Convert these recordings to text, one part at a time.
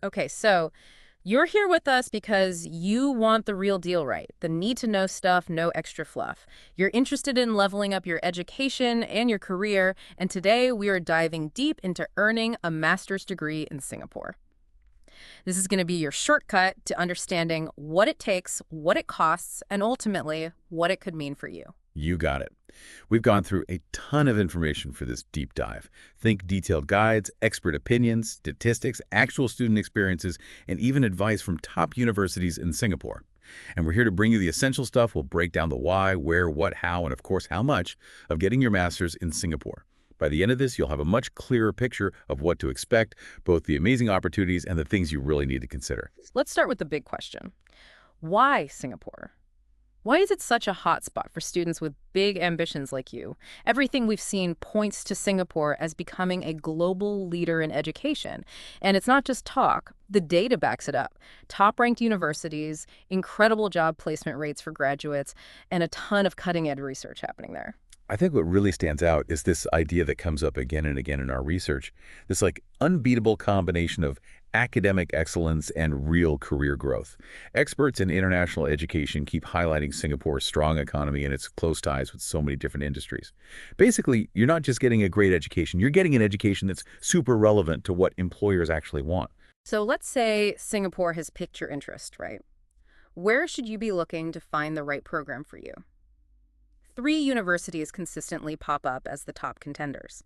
Okay, so you're here with us because you want the real deal right. The need to know stuff, no extra fluff. You're interested in leveling up your education and your career, and today we are diving deep into earning a master's degree in Singapore. This is going to be your shortcut to understanding what it takes, what it costs, and ultimately what it could mean for you. You got it. We've gone through a ton of information for this deep dive. Think detailed guides, expert opinions, statistics, actual student experiences, and even advice from top universities in Singapore. And we're here to bring you the essential stuff. We'll break down the why, where, what, how, and of course, how much of getting your master's in Singapore. By the end of this, you'll have a much clearer picture of what to expect, both the amazing opportunities and the things you really need to consider. Let's start with the big question. Why Singapore? Why is it such a hot spot for students with big ambitions like you? Everything we've seen points to Singapore as becoming a global leader in education. And it's not just talk, the data backs it up. Top-ranked universities, incredible job placement rates for graduates, and a ton of cutting-edge research happening there. I think what really stands out is this idea that comes up again and again in our research, this unbeatable combination of academic excellence and real career growth. Experts in international education keep highlighting Singapore's strong economy and its close ties with so many different industries. Basically, you're not just getting a great education, you're getting an education that's super relevant to what employers actually want. So let's say Singapore has piqued your interest, right? Where should you be looking to find the right program for you? Three universities consistently pop up as the top contenders.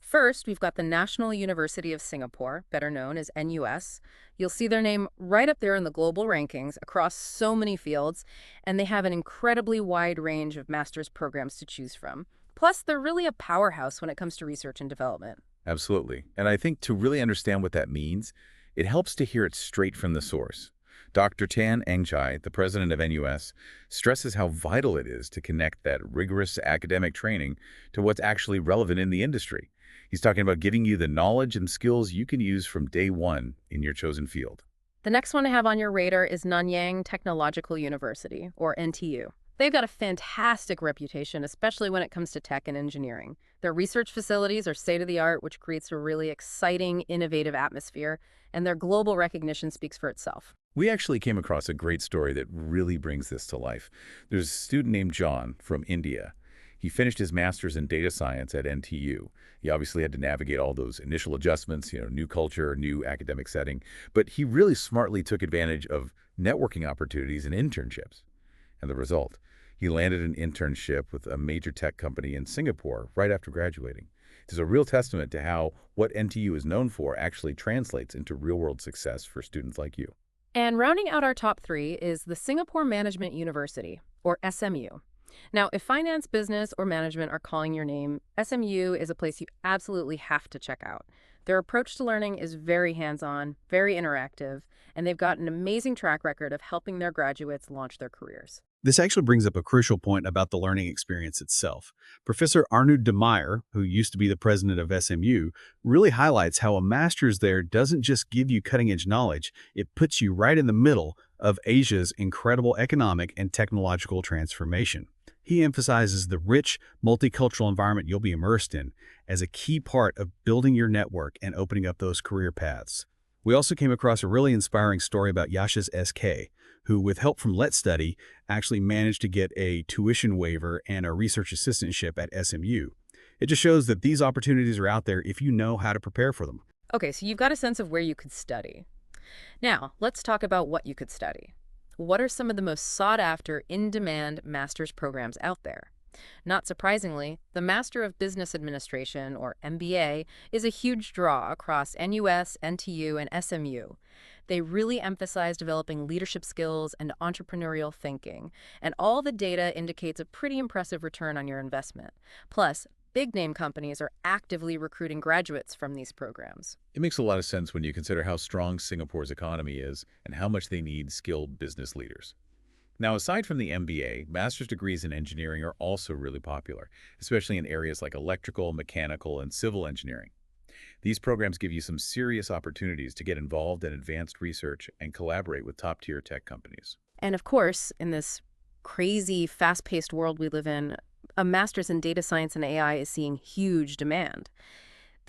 First, we've got the National University of Singapore, better known as NUS. You'll see their name right up there in the global rankings across so many fields, and they have an incredibly wide range of master's programs to choose from. Plus, they're really a powerhouse when it comes to research and development. Absolutely. And I think to really understand what that means, it helps to hear it straight from the source. Dr. Tan Engchai, the president of NUS, stresses how vital it is to connect that rigorous academic training to what's actually relevant in the industry. He's talking about giving you the knowledge and skills you can use from day one in your chosen field. The next one I have on your radar is Nanyang Technological University, or NTU. They've got a fantastic reputation, especially when it comes to tech and engineering. Their research facilities are state-of-the-art, which creates a really exciting, innovative atmosphere, and their global recognition speaks for itself. We actually came across a great story that really brings this to life. There's a student named John from India. He finished his master's in data science at NTU. He obviously had to navigate all those initial adjustments, new culture, new academic setting, but he really smartly took advantage of networking opportunities and internships. And the result, he landed an internship with a major tech company in Singapore right after graduating. It is a real testament to how what NTU is known for actually translates into real-world success for students like you. And rounding out our top three is the Singapore Management University, or SMU. Now, if finance, business, or management are calling your name, SMU is a place you absolutely have to check out. Their approach to learning is very hands-on, very interactive, and they've got an amazing track record of helping their graduates launch their careers. This actually brings up a crucial point about the learning experience itself. Professor Arnoud de Meyer, who used to be the president of SMU, really highlights how a master's there doesn't just give you cutting-edge knowledge, it puts you right in the middle of Asia's incredible economic and technological transformation. He emphasizes the rich, multicultural environment you'll be immersed in as a key part of building your network and opening up those career paths. We also came across a really inspiring story about Yasha's SK, who, with help from LetzStudy, actually managed to get a tuition waiver and a research assistantship at SMU. It just shows that these opportunities are out there if you know how to prepare for them. Okay, so you've got a sense of where you could study. Now, let's talk about what you could study. What are some of the most sought-after, in-demand master's programs out there? Not surprisingly, the Master of Business Administration, or MBA, is a huge draw across NUS, NTU, and SMU. They really emphasize developing leadership skills and entrepreneurial thinking, and all the data indicates a pretty impressive return on your investment. Plus, big-name companies are actively recruiting graduates from these programs. It makes a lot of sense when you consider how strong Singapore's economy is and how much they need skilled business leaders. Now, aside from the MBA, master's degrees in engineering are also really popular, especially in areas like electrical, mechanical, and civil engineering. These programs give you some serious opportunities to get involved in advanced research and collaborate with top-tier tech companies. And of course, in this crazy, fast-paced world we live in, a master's in data science and AI is seeing huge demand.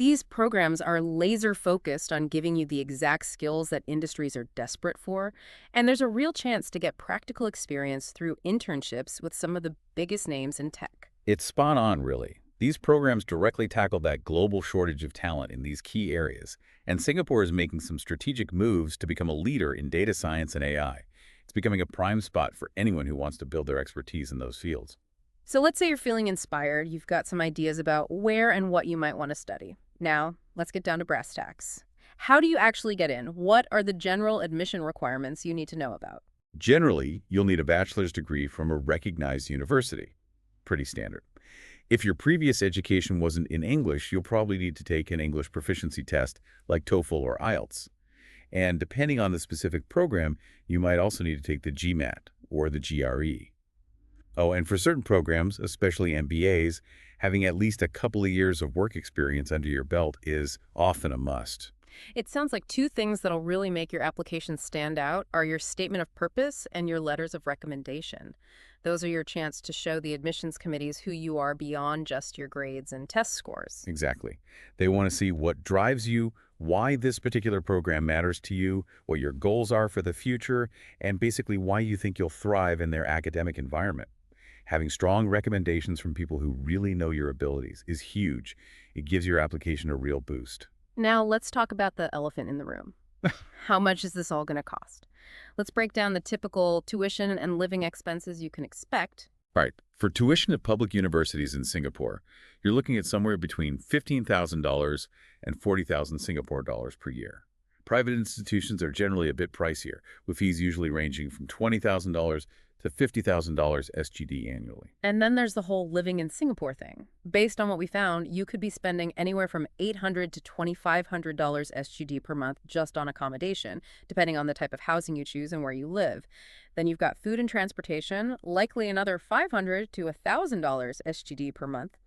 These programs are laser focused on giving you the exact skills that industries are desperate for, and there's a real chance to get practical experience through internships with some of the biggest names in tech. It's spot on, really. These programs directly tackle that global shortage of talent in these key areas, and Singapore is making some strategic moves to become a leader in data science and AI. It's becoming a prime spot for anyone who wants to build their expertise in those fields. So let's say you're feeling inspired, you've got some ideas about where and what you might want to study. Now, let's get down to brass tacks. How do you actually get in? What are the general admission requirements you need to know about? Generally, you'll need a bachelor's degree from a recognized university. Pretty standard. If your previous education wasn't in English, you'll probably need to take an English proficiency test like TOEFL or IELTS. And depending on the specific program, you might also need to take the GMAT or the GRE. Oh, and for certain programs, especially MBAs, having at least a couple of years of work experience under your belt is often a must. It sounds like two things that'll really make your application stand out are your statement of purpose and your letters of recommendation. Those are your chance to show the admissions committees who you are beyond just your grades and test scores. Exactly. They want to see what drives you, why this particular program matters to you, what your goals are for the future, and basically why you think you'll thrive in their academic environment. Having strong recommendations from people who really know your abilities is huge. It gives your application a real boost. Now, let's talk about the elephant in the room. How much is this all going to cost? Let's break down the typical tuition and living expenses you can expect. Right. For tuition at public universities in Singapore, you're looking at somewhere between $15,000 and 40,000 Singapore dollars per year. Private institutions are generally a bit pricier, with fees usually ranging from $20,000 to $50,000 SGD annually. And then there's the whole living in Singapore thing. Based on what we found, you could be spending anywhere from $800 to $2,500 SGD per month just on accommodation, depending on the type of housing you choose and where you live. Then you've got food and transportation, likely another $500 to $1,000 SGD per month.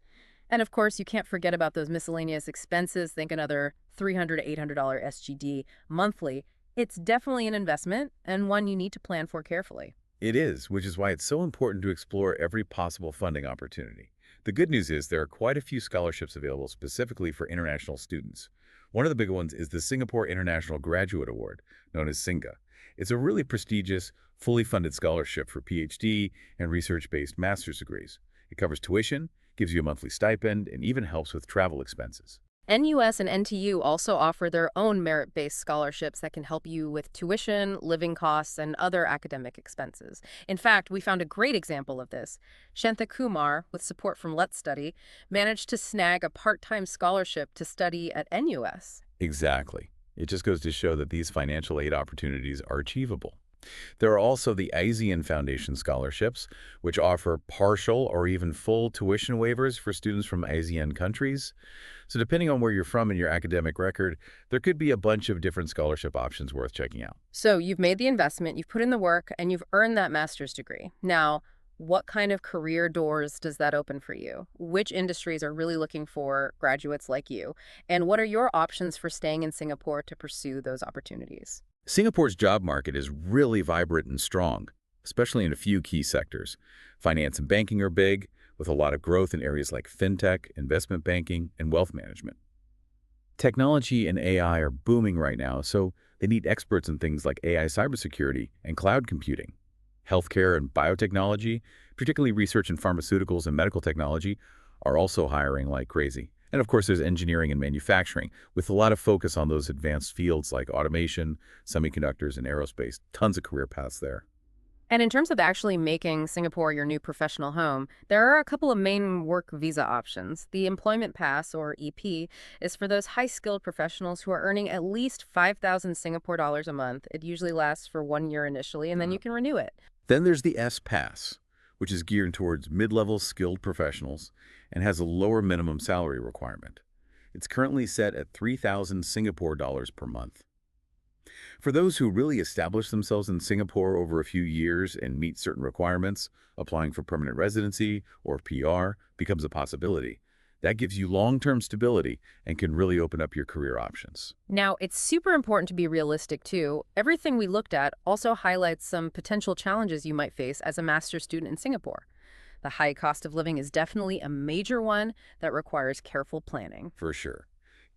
And of course, you can't forget about those miscellaneous expenses, think another $300 to $800 SGD monthly. It's definitely an investment and one you need to plan for carefully. It is, which is why it's so important to explore every possible funding opportunity. The good news is there are quite a few scholarships available specifically for international students. One of the big ones is the Singapore International Graduate Award, known as SINGA. It's a really prestigious, fully funded scholarship for PhD and research-based master's degrees. It covers tuition, gives you a monthly stipend, and even helps with travel expenses. NUS and NTU also offer their own merit-based scholarships that can help you with tuition, living costs, and other academic expenses. In fact, we found a great example of this. Shantha Kumar, with support from LetzStudy, managed to snag a part-time scholarship to study at NUS. Exactly. It just goes to show that these financial aid opportunities are achievable. There are also the ASEAN Foundation scholarships, which offer partial or even full tuition waivers for students from ASEAN countries. So depending on where you're from and your academic record, there could be a bunch of different scholarship options worth checking out. So you've made the investment, you've put in the work, and you've earned that master's degree. Now, what kind of career doors does that open for you? Which industries are really looking for graduates like you? And what are your options for staying in Singapore to pursue those opportunities? Singapore's job market is really vibrant and strong, especially in a few key sectors. Finance and banking are big, with a lot of growth in areas like fintech, investment banking, and wealth management. Technology and AI are booming right now, so they need experts in things like AI cybersecurity and cloud computing. Healthcare and biotechnology, particularly research in pharmaceuticals and medical technology, are also hiring like crazy. And of course, there's engineering and manufacturing, with a lot of focus on those advanced fields like automation, semiconductors, and aerospace. Tons of career paths there. And in terms of actually making Singapore your new professional home, there are a couple of main work visa options. The Employment Pass, or EP, is for those high-skilled professionals who are earning at least 5,000 Singapore dollars a month. It usually lasts for 1 year initially, and then you can renew it. Then there's the S-Pass, which is geared towards mid-level skilled professionals and has a lower minimum salary requirement. It's currently set at 3,000 Singapore dollars per month. For those who really establish themselves in Singapore over a few years and meet certain requirements, applying for permanent residency or PR becomes a possibility. That gives you long-term stability and can really open up your career options. Now, it's super important to be realistic, too. Everything we looked at also highlights some potential challenges you might face as a master's student in Singapore. The high cost of living is definitely a major one that requires careful planning. For sure.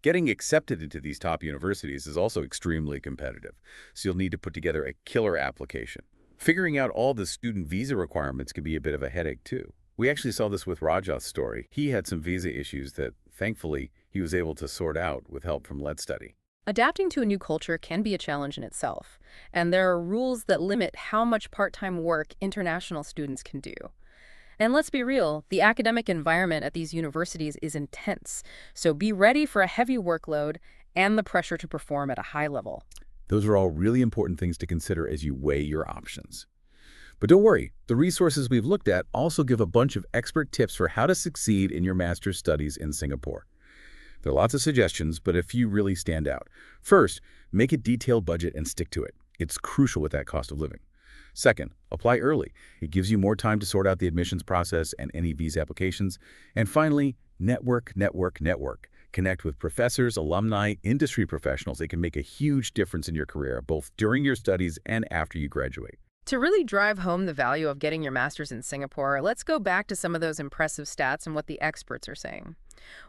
Getting accepted into these top universities is also extremely competitive, so you'll need to put together a killer application. Figuring out all the student visa requirements can be a bit of a headache, too. We actually saw this with Rajat's story. He had some visa issues that, thankfully, he was able to sort out with help from LetzStudy. Adapting to a new culture can be a challenge in itself, and there are rules that limit how much part-time work international students can do. And let's be real, the academic environment at these universities is intense, so be ready for a heavy workload and the pressure to perform at a high level. Those are all really important things to consider as you weigh your options. But don't worry, the resources we've looked at also give a bunch of expert tips for how to succeed in your master's studies in Singapore. There are lots of suggestions, but a few really stand out. First, make a detailed budget and stick to it. It's crucial with that cost of living. Second, apply early. It gives you more time to sort out the admissions process and any visa applications. And finally, network, network, network. Connect with professors, alumni, industry professionals. It can make a huge difference in your career, both during your studies and after you graduate. To really drive home the value of getting your master's in Singapore, let's go back to some of those impressive stats and what the experts are saying.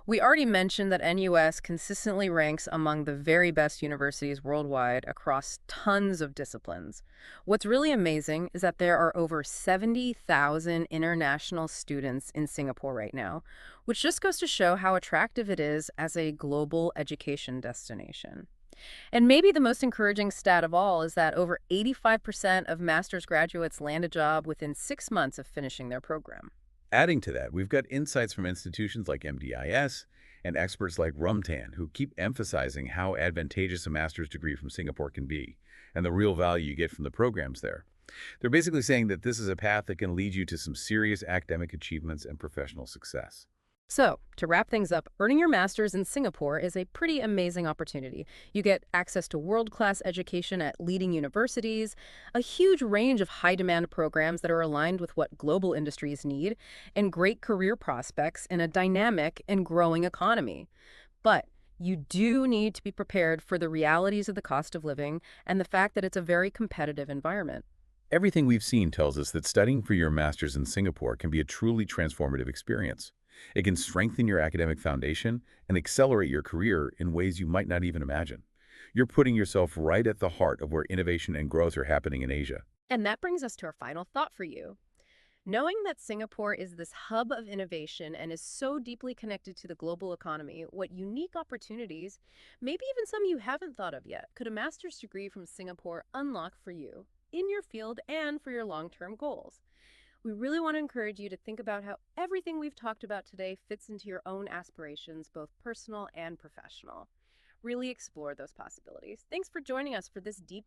We already mentioned that NUS consistently ranks among the very best universities worldwide across tons of disciplines. What's really amazing is that there are over 70,000 international students in Singapore right now, which just goes to show how attractive it is as a global education destination. And maybe the most encouraging stat of all is that over 85% of master's graduates land a job within 6 months of finishing their program. Adding to that, we've got insights from institutions like MDIS and experts like Rumtan who keep emphasizing how advantageous a master's degree from Singapore can be and the real value you get from the programs there. They're basically saying that this is a path that can lead you to some serious academic achievements and professional success. So, to wrap things up, earning your master's in Singapore is a pretty amazing opportunity. You get access to world-class education at leading universities, a huge range of high-demand programs that are aligned with what global industries need, and great career prospects in a dynamic and growing economy. But you do need to be prepared for the realities of the cost of living and the fact that it's a very competitive environment. Everything we've seen tells us that studying for your master's in Singapore can be a truly transformative experience. It can strengthen your academic foundation and accelerate your career in ways you might not even imagine. You're putting yourself right at the heart of where innovation and growth are happening in Asia. And that brings us to our final thought for you. Knowing that Singapore is this hub of innovation and is so deeply connected to the global economy, what unique opportunities, maybe even some you haven't thought of yet, could a master's degree from Singapore unlock for you in your field and for your long-term goals? We really want to encourage you to think about how everything we've talked about today fits into your own aspirations, both personal and professional. Really explore those possibilities. Thanks for joining us for this deep dive.